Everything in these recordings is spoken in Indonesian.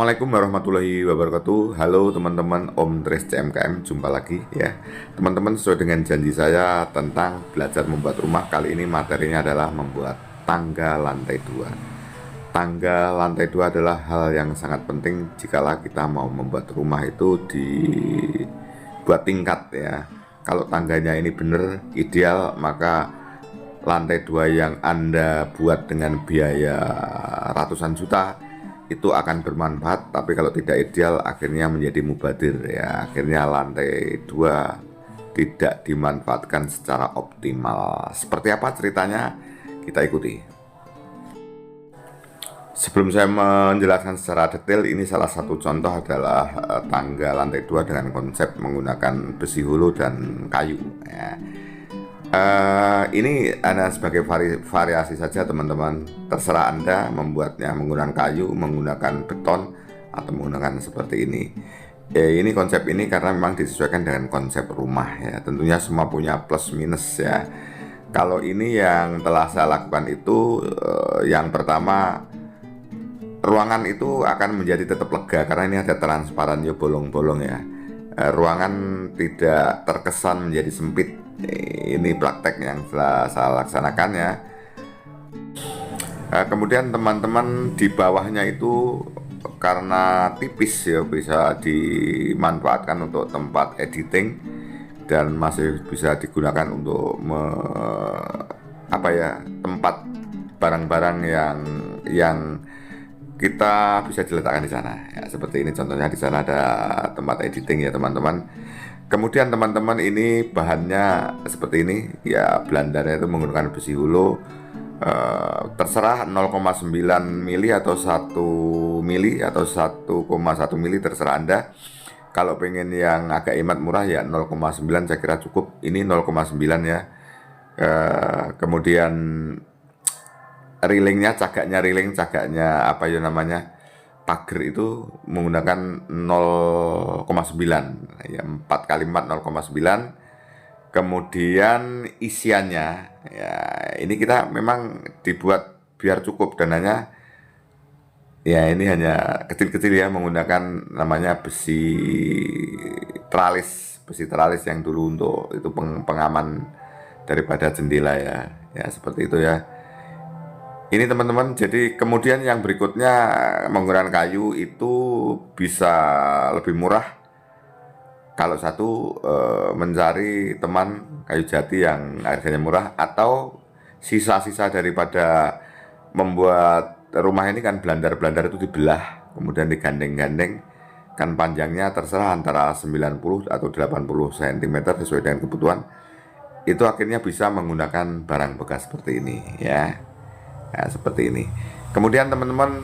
Assalamualaikum warahmatullahi wabarakatuh. Halo teman-teman, Om Dres CMKM, jumpa lagi ya. Teman-teman, sesuai dengan janji saya tentang belajar membuat rumah, kali ini materinya adalah membuat tangga lantai 2. Tangga lantai 2 adalah hal yang sangat penting jikalau kita mau membuat rumah itu dibuat tingkat ya. Kalau tangganya ini benar, ideal, maka lantai 2 yang Anda buat dengan biaya ratusan juta itu akan bermanfaat, tapi kalau tidak ideal akhirnya menjadi mubadir ya. Akhirnya lantai 2 tidak dimanfaatkan secara optimal. Seperti apa ceritanya? Kita ikuti. Sebelum saya menjelaskan secara detail, ini salah satu contoh adalah tangga lantai 2 dengan konsep menggunakan besi hulu dan kayu ya. Ini hanya sebagai variasi saja teman-teman. Terserah Anda membuatnya menggunakan kayu, menggunakan beton, atau menggunakan seperti ini. Ini konsep ini karena memang disesuaikan dengan konsep rumah ya. Tentunya semua punya plus minus ya. Kalau ini yang telah saya lakukan itu, yang pertama, ruangan itu akan menjadi tetap lega karena ini ada transparan ya, bolong-bolong ya. Ruangan tidak terkesan menjadi sempit. Ini praktek yang telah saya laksanakan ya. Kemudian teman-teman di bawahnya itu karena tipis ya, bisa dimanfaatkan untuk tempat editing dan masih bisa digunakan untuk tempat barang-barang yang kita bisa diletakkan di sana ya. Seperti ini contohnya, di sana ada tempat editing ya teman-teman. Kemudian teman-teman, ini bahannya seperti ini ya, belandarnya itu menggunakan besi hulu, terserah 0,9 mili atau 1 mili atau 1,1 mili, terserah Anda. Kalau pengen yang agak hemat murah ya 0,9 saya kira cukup. Ini 0,9 ya. Kemudian rilingnya, cagaknya apa ya namanya, pagar itu menggunakan 0,9 ya, 4 kali 4 0,9. Kemudian isiannya ya, ini kita memang dibuat biar cukup dananya ya. Ini hanya kecil-kecil ya, menggunakan namanya besi teralis yang dulu untuk itu pengaman daripada jendela ya. Ya seperti itu ya. Ini teman-teman, jadi kemudian yang berikutnya menggunakan kayu itu bisa lebih murah. Kalau satu mencari teman kayu jati yang harganya murah, atau sisa-sisa daripada membuat rumah ini kan, belandar-belandar itu dibelah, kemudian digandeng-gandeng, kan panjangnya terserah antara 90 atau 80 cm sesuai dengan kebutuhan. Itu akhirnya bisa menggunakan barang bekas seperti ini ya. Nah, seperti ini. Kemudian teman-teman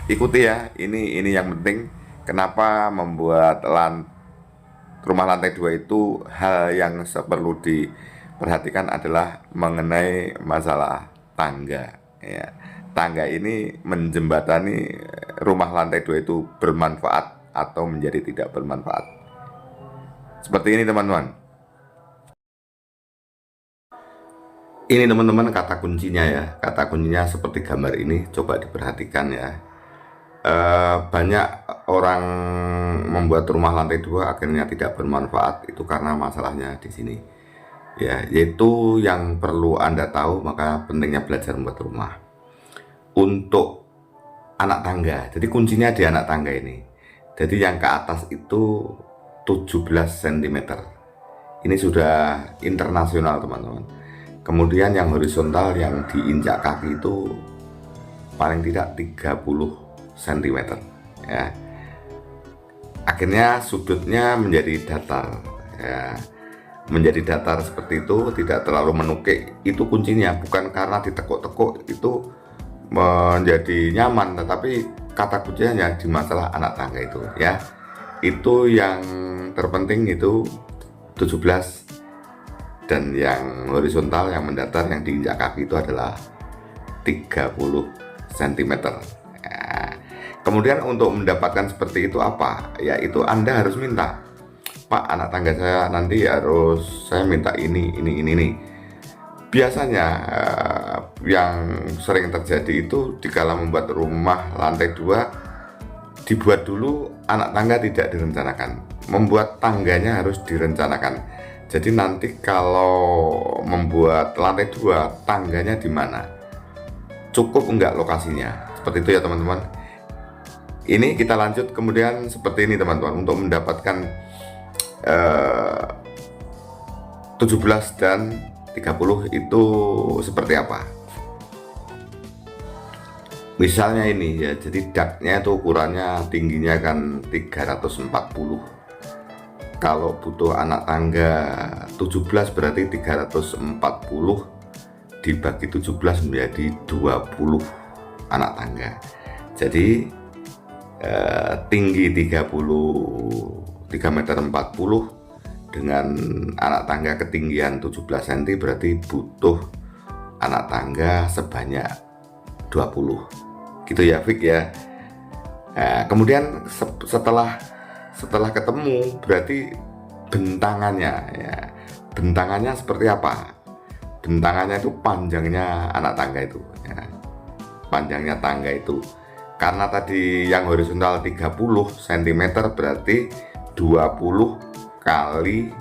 ikuti ya. Ini yang penting. Kenapa membuat rumah lantai 2 itu hal yang perlu diperhatikan adalah mengenai masalah tangga. Ya. Tangga ini menjembatani rumah lantai 2 itu bermanfaat atau menjadi tidak bermanfaat. Seperti ini teman-teman. Ini teman-teman kata kuncinya ya. Kata kuncinya seperti gambar ini, coba diperhatikan ya. Banyak orang membuat rumah lantai 2 akhirnya tidak bermanfaat, itu karena masalahnya di sini ya, yaitu yang perlu Anda tahu. Maka pentingnya belajar membuat rumah untuk anak tangga. Jadi kuncinya di anak tangga ini. Jadi yang ke atas itu 17 cm. Ini sudah internasional teman-teman. Kemudian yang horizontal yang diinjak kaki itu paling tidak 30 cm ya. Akhirnya sudutnya menjadi datar ya. Menjadi datar seperti itu, tidak terlalu menukik. Itu kuncinya, bukan karena ditekuk-tekuk itu menjadi nyaman, tetapi kata kuncinya di masalah anak tangga itu ya. Itu yang terpenting, itu 17. Dan yang horizontal, yang mendatar, yang diinjak kaki itu adalah 30 cm ya. Kemudian untuk mendapatkan seperti itu apa? Ya itu Anda harus minta, Pak, anak tangga saya nanti harus saya minta ini. Biasanya yang sering terjadi itu dikala membuat rumah lantai 2 dibuat dulu, anak tangga tidak direncanakan. Membuat tangganya harus direncanakan. Jadi nanti kalau membuat lantai 2, tangganya di mana? Cukup enggak lokasinya? Seperti itu ya teman-teman. Ini kita lanjut kemudian seperti ini teman-teman, untuk mendapatkan 17 dan 30 itu seperti apa. Misalnya ini ya, jadi ductnya itu ukurannya tingginya kan 340. Kalau butuh anak tangga 17 berarti 340 dibagi 17 menjadi 20 anak tangga. Jadi tinggi 3 meter 40 dengan anak tangga ketinggian 17 cm berarti butuh anak tangga sebanyak 20 gitu ya Fik ya. Nah, kemudian setelah ketemu berarti bentangannya ya. Bentangannya seperti apa? Bentangannya itu panjangnya anak tangga itu ya. Panjangnya tangga itu, karena tadi yang horizontal 30 cm berarti 20 kali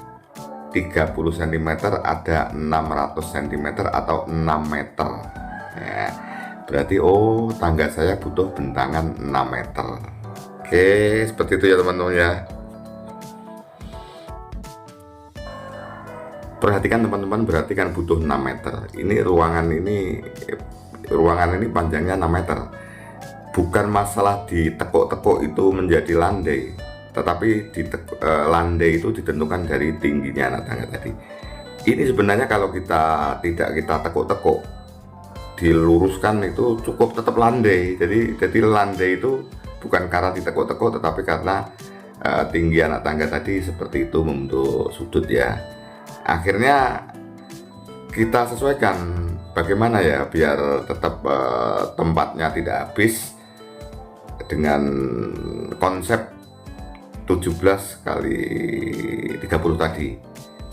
30 cm ada 600 cm atau 6 meter ya. Berarti tangga saya butuh bentangan 6 meter. Oke, seperti itu ya teman-teman ya. Perhatikan teman-teman, berarti kan butuh 6 meter. Ini ruangan ini panjangnya 6 meter. Bukan masalah ditekuk-tekuk itu menjadi landai, tetapi landai itu ditentukan dari tingginya anak tangga tadi. Ini sebenarnya kalau kita tekuk-tekuk, diluruskan itu cukup tetap landai. Jadi landai itu bukan karena ditekuk-tekuk, tetapi karena tinggi anak tangga tadi seperti itu membentuk sudut ya. Akhirnya kita sesuaikan bagaimana ya biar tetap tempatnya tidak habis dengan konsep 17 kali 30 tadi.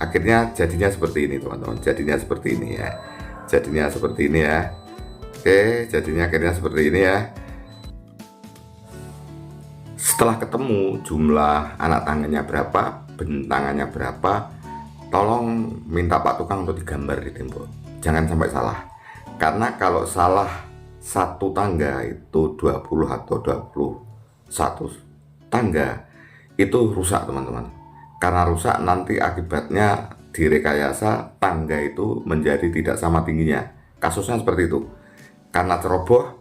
Akhirnya jadinya seperti ini teman-teman, jadinya seperti ini ya. Jadinya seperti ini ya. Oke, jadinya akhirnya seperti ini ya. Setelah ketemu jumlah anak tangganya berapa, bentangannya berapa, tolong minta Pak Tukang untuk digambar di tembok. Jangan sampai salah. Karena kalau salah satu tangga itu 20 atau 21 tangga itu rusak teman-teman. Karena rusak nanti akibatnya direkayasa tangga itu menjadi tidak sama tingginya. Kasusnya seperti itu. Karena ceroboh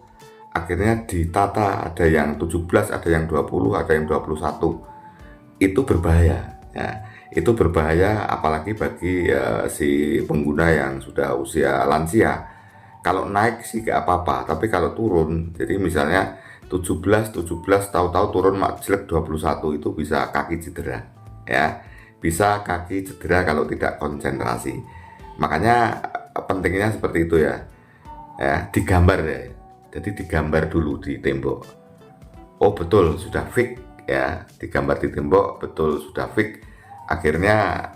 akhirnya ditata, ada yang 17, ada yang 20, ada yang 21. Itu berbahaya ya. Itu berbahaya apalagi bagi si pengguna yang sudah usia lansia. Kalau naik sih gak apa-apa, tapi kalau turun, jadi misalnya 17 tahu-tahu turun jelek 21, itu bisa kaki cedera ya. Bisa kaki cedera kalau tidak konsentrasi. Makanya pentingnya seperti itu ya. Ya, digambar ya. Jadi digambar dulu di tembok. Oh betul sudah fix ya, digambar di tembok betul sudah fix. Akhirnya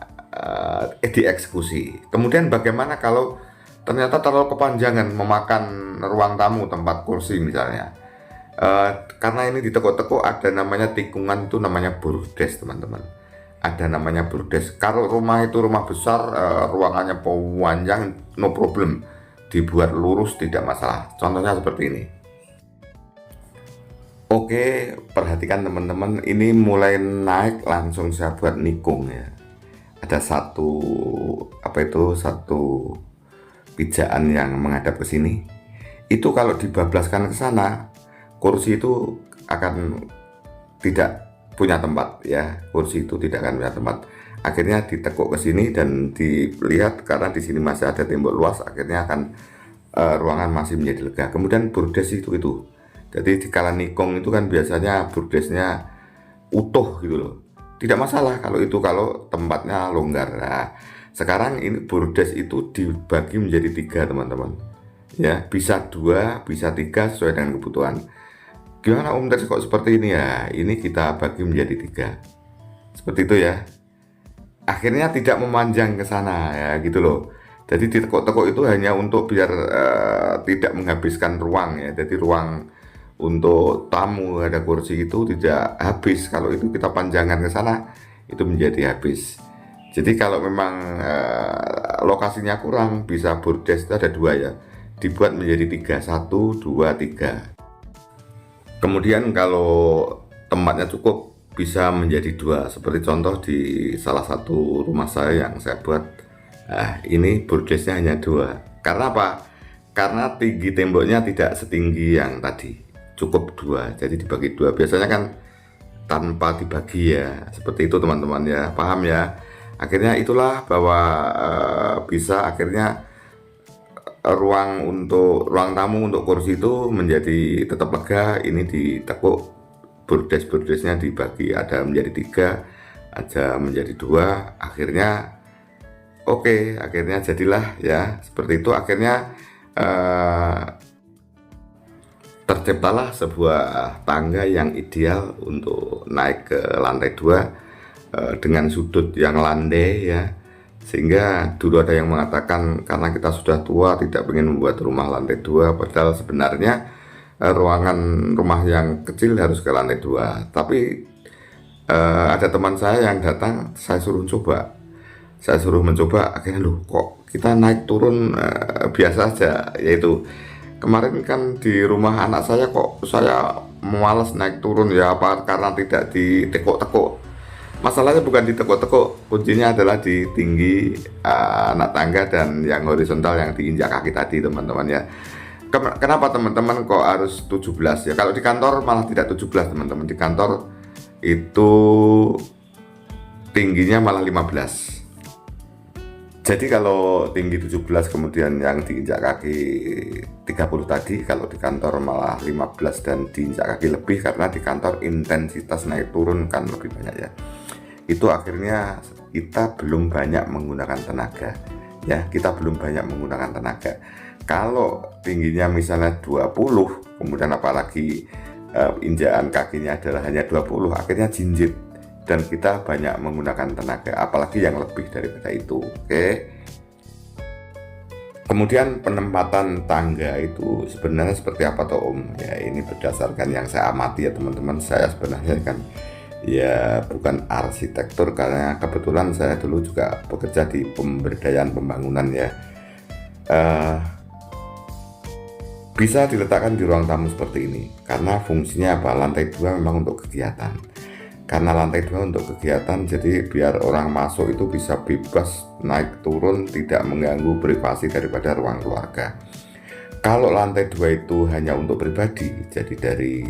dieksekusi. Kemudian bagaimana kalau ternyata terlalu kepanjangan, memakan ruang tamu, tempat kursi misalnya. Karena ini ditekuk-tekuk ada namanya tikungan, itu namanya bordes teman-teman. Ada namanya bordes. Kalau rumah itu rumah besar, ruangannya panjang, no problem, dibuat lurus tidak masalah. Contohnya seperti ini. Oke, perhatikan teman-teman, ini mulai naik langsung saya buat nikung ya. Ada satu pijakan yang menghadap ke sini. Itu kalau dibablaskan ke sana, kursi itu akan tidak punya tempat ya. Kursi itu tidak akan punya tempat. Akhirnya ditekuk ke sini dan dilihat karena di sini masih ada tembok luas, akhirnya akan ruangan masih menjadi lega. Kemudian bordes itu. Jadi di kala nikung itu kan biasanya bordesnya utuh gitu loh. Tidak masalah kalau tempatnya longgar. Nah, sekarang ini bordes itu dibagi menjadi 3 teman-teman. Ya, bisa 2, bisa 3 sesuai dengan kebutuhan. Gimana Om Ters kok seperti ini ya? Ini kita bagi menjadi 3. Seperti itu ya. Akhirnya tidak memanjang ke sana ya gitu loh. Jadi ditekuk-tekuk itu hanya untuk biar tidak menghabiskan ruang ya. Jadi ruang untuk tamu ada kursi itu tidak habis. Kalau itu kita panjangkan ke sana, itu menjadi habis. Jadi kalau memang lokasinya kurang, bisa bordes itu ada dua ya, dibuat menjadi tiga, satu, dua, tiga. Kemudian kalau tempatnya cukup, bisa menjadi dua. Seperti contoh di salah satu rumah saya yang saya buat, ini bordesnya hanya dua. Karena apa? Karena tinggi temboknya tidak setinggi yang tadi, cukup dua. Jadi dibagi dua. Biasanya kan tanpa dibagi ya, seperti itu teman-teman ya, paham ya. Akhirnya itulah bahwa bisa akhirnya ruang tamu untuk kursi itu menjadi tetap lega. Ini ditekuk, bordesnya dibagi, ada menjadi tiga, ada menjadi dua. Akhirnya oke, akhirnya jadilah ya seperti itu. Akhirnya terciptalah sebuah tangga yang ideal untuk naik ke lantai 2 dengan sudut yang landai ya. Sehingga dulu ada yang mengatakan karena kita sudah tua tidak ingin membuat rumah lantai 2, padahal sebenarnya ruangan rumah yang kecil harus ke lantai 2. Tapi ada teman saya yang datang, saya suruh mencoba, akhirnya loh kok kita naik turun biasa aja. Yaitu kemarin kan di rumah anak saya kok saya malas naik turun ya, apa karena tidak ditekuk-tekuk. Masalahnya bukan ditekuk-tekuk, kuncinya adalah di tinggi anak tangga dan yang horizontal yang diinjak kaki tadi teman-teman ya. Kenapa teman-teman kok harus 17 ya? Kalau di kantor malah tidak 17 teman-teman, di kantor itu tingginya malah 15. Jadi kalau tinggi 17 kemudian yang diinjak kaki 30 tadi, kalau di kantor malah 15 dan diinjak kaki lebih, karena di kantor intensitas naik turun kan lebih banyak ya. Itu akhirnya kita belum banyak menggunakan tenaga ya, kita belum banyak menggunakan tenaga. Kalau tingginya misalnya 20, kemudian apalagi injakan kakinya adalah hanya 20, akhirnya jinjit dan kita banyak menggunakan tenaga, apalagi yang lebih daripada itu. Oke. Kemudian penempatan tangga itu sebenarnya seperti apa toh Om? Ya ini berdasarkan yang saya amati ya teman-teman. Saya sebenarnya kan ya bukan arsitektur, karena kebetulan saya dulu juga bekerja di pemberdayaan pembangunan ya. Bisa diletakkan di ruang tamu seperti ini karena fungsinya apa? Lantai 2 memang untuk kegiatan. Karena lantai 2 untuk kegiatan, jadi biar orang masuk itu bisa bebas naik turun, tidak mengganggu privasi daripada ruang keluarga. Kalau lantai 2 itu hanya untuk pribadi, jadi dari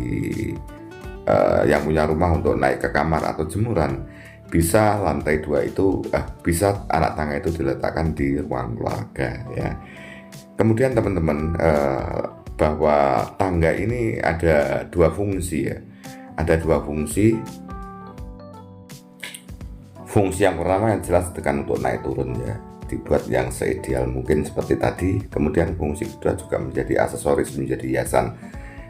yang punya rumah untuk naik ke kamar atau jemuran, bisa lantai 2 itu bisa anak tangga itu diletakkan di ruang keluarga ya. Kemudian teman-teman, bahwa tangga ini ada dua fungsi ya. Ada dua fungsi. Fungsi yang pertama yang jelas tekan untuk naik turun ya, dibuat yang seideal mungkin seperti tadi. Kemudian fungsi kedua juga menjadi aksesoris, menjadi hiasan.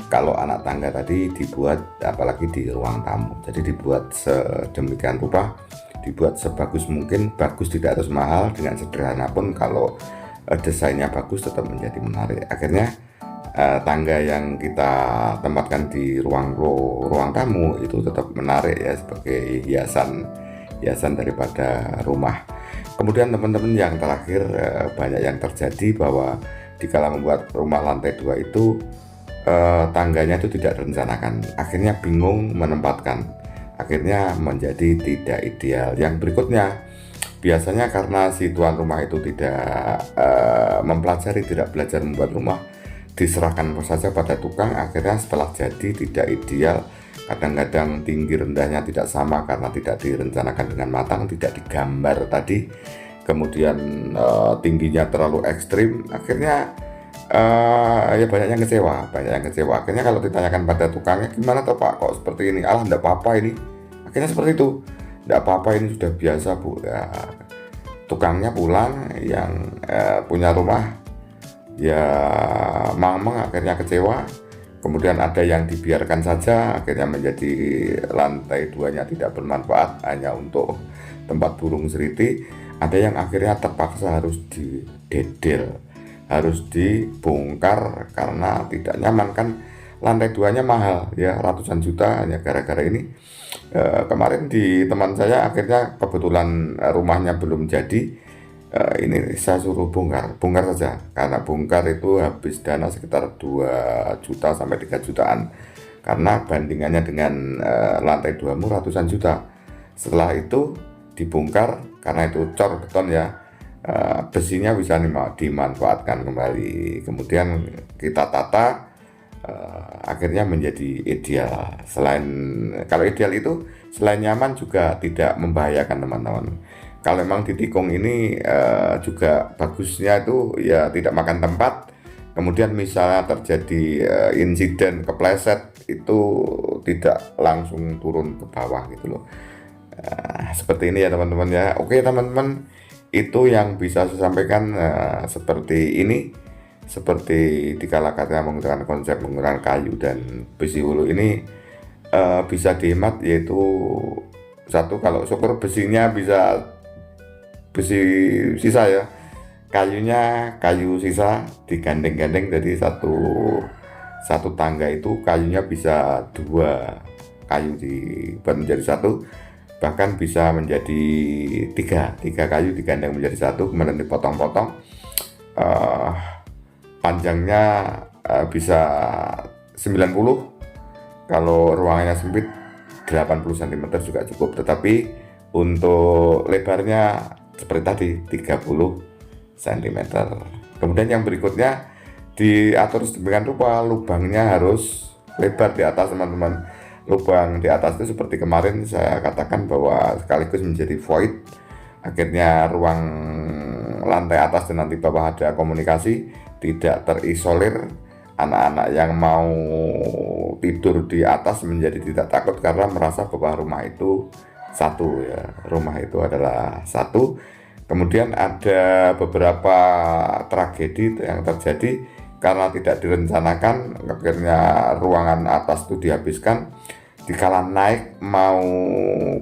Kalau anak tangga tadi dibuat apalagi di ruang tamu, jadi dibuat sedemikian rupa, dibuat sebagus mungkin. Bagus tidak harus mahal, dengan sederhana pun kalau desainnya bagus tetap menjadi menarik. Akhirnya tangga yang kita tempatkan di ruang tamu itu tetap menarik ya, sebagai hiasan daripada rumah. Kemudian teman-teman yang terakhir, banyak yang terjadi bahwa dikala membuat rumah lantai 2 itu tangganya itu tidak direncanakan, akhirnya bingung menempatkan, akhirnya menjadi tidak ideal. Yang berikutnya, biasanya karena si tuan rumah itu tidak mempelajari, tidak belajar membuat rumah, diserahkan saja pada tukang, akhirnya setelah jadi tidak ideal. Kadang-kadang tinggi rendahnya tidak sama karena tidak direncanakan dengan matang, tidak digambar tadi. Kemudian tingginya terlalu ekstrim, akhirnya ya banyak yang kecewa. Akhirnya kalau ditanyakan pada tukangnya, gimana toh Pak kok seperti ini? Alah enggak apa-apa ini. Akhirnya seperti itu. Enggak apa-apa ini sudah biasa Bu. Ya, tukangnya pulang, yang punya rumah ya mamang akhirnya kecewa. Kemudian ada yang dibiarkan saja, akhirnya menjadi lantai 2-nya tidak bermanfaat, hanya untuk tempat burung seriti. Ada yang akhirnya terpaksa harus didedel, harus dibongkar karena tidak nyaman kan. lantai 2-nya mahal ya, ratusan juta hanya gara-gara ini. Kemarin di teman saya akhirnya kebetulan rumahnya belum jadi. Ini saya suruh bongkar saja, karena bongkar itu habis dana sekitar 2 juta sampai 3 jutaan, karena bandingannya dengan lantai 2 ratusan juta. Setelah itu dibongkar, karena itu cor beton ya, besinya bisa dimanfaatkan kembali, kemudian kita tata, akhirnya menjadi ideal. Kalau ideal itu selain nyaman juga tidak membahayakan teman-teman. Kalau memang ditikung ini juga bagusnya itu ya tidak makan tempat. Kemudian misalnya terjadi insiden kepleset, itu tidak langsung turun ke bawah gitu loh. Seperti ini ya teman-teman ya. Oke teman-teman, itu yang bisa saya sampaikan seperti ini. Seperti dikala katanya menggunakan konsep menggunakan kayu dan besi hulu ini bisa dihemat, yaitu satu, kalau syukur besinya bisa besi sisa ya, kayunya kayu sisa digandeng-gandeng, jadi satu tangga itu kayunya bisa 2 kayu dibuat menjadi 1, bahkan bisa menjadi 3 kayu digandeng menjadi 1, kemudian dipotong-potong. Panjangnya bisa 90, kalau ruangannya sempit 80 cm juga cukup, tetapi untuk lebarnya seperti tadi 30 cm. Kemudian yang berikutnya diatur sedemikian rupa lubangnya harus lebar di atas teman-teman. Lubang di atas itu seperti kemarin saya katakan bahwa sekaligus menjadi void, akhirnya ruang lantai atas dan nanti bawah ada komunikasi, tidak terisolir. Anak-anak yang mau tidur di atas menjadi tidak takut karena merasa bahwa rumah itu satu ya, rumah itu adalah satu. Kemudian ada beberapa tragedi yang terjadi karena tidak direncanakan, akhirnya ruangan atas itu dihabiskan. Dikala naik mau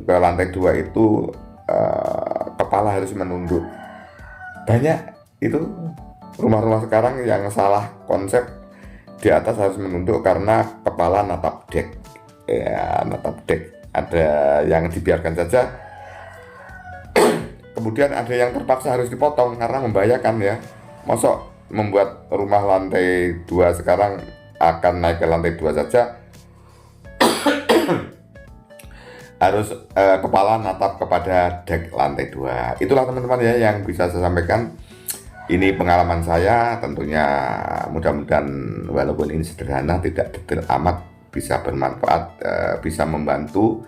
ke lantai 2 itu kepala harus menunduk. Banyak itu rumah-rumah sekarang yang salah konsep, di atas harus menunduk karena kepala natap dek ya, natap dek. Ada yang dibiarkan saja, kemudian ada yang terpaksa harus dipotong karena membahayakan ya. Mosok membuat rumah lantai 2 sekarang akan naik ke lantai 2 saja harus kepala natap kepada dek lantai 2. Itulah teman-teman ya yang bisa saya sampaikan. Ini pengalaman saya, tentunya mudah-mudahan walaupun ini sederhana, tidak detail amat, bisa bermanfaat, bisa membantu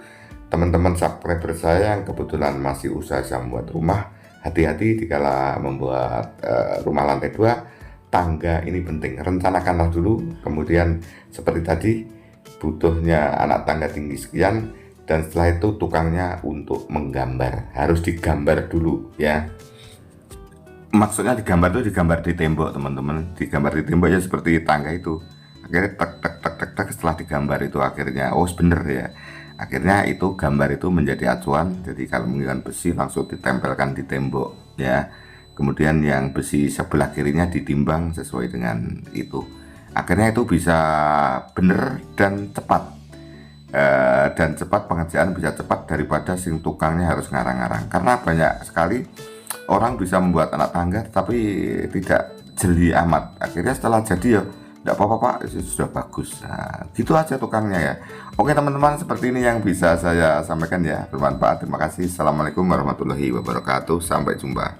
teman-teman subscriber saya yang kebetulan masih usaha membuat rumah. Hati-hati dikala membuat rumah lantai 2, tangga ini penting, rencanakanlah dulu. Kemudian seperti tadi, butuhnya anak tangga tinggi sekian, dan setelah itu tukangnya untuk menggambar, harus digambar dulu ya. Maksudnya digambar itu digambar di tembok teman-teman, digambar di tembok ya, seperti tangga itu. Akhirnya tek setelah digambar itu akhirnya oh bener ya, akhirnya itu gambar itu menjadi acuan. Jadi kalau menggunakan besi langsung ditempelkan di tembok ya, kemudian yang besi sebelah kirinya ditimbang sesuai dengan itu, akhirnya itu bisa bener dan cepat. Pengerjaan bisa cepat daripada sing tukangnya harus ngarang-ngarang, karena banyak sekali orang bisa membuat anak tangga tapi tidak jeli amat. Akhirnya setelah jadi ya tidak apa-apa pak, itu sudah bagus. Nah, gitu aja tukangnya ya. Oke teman-teman, seperti ini yang bisa saya sampaikan ya, bermanfaat. Terima kasih. Assalamualaikum warahmatullahi wabarakatuh. Sampai jumpa.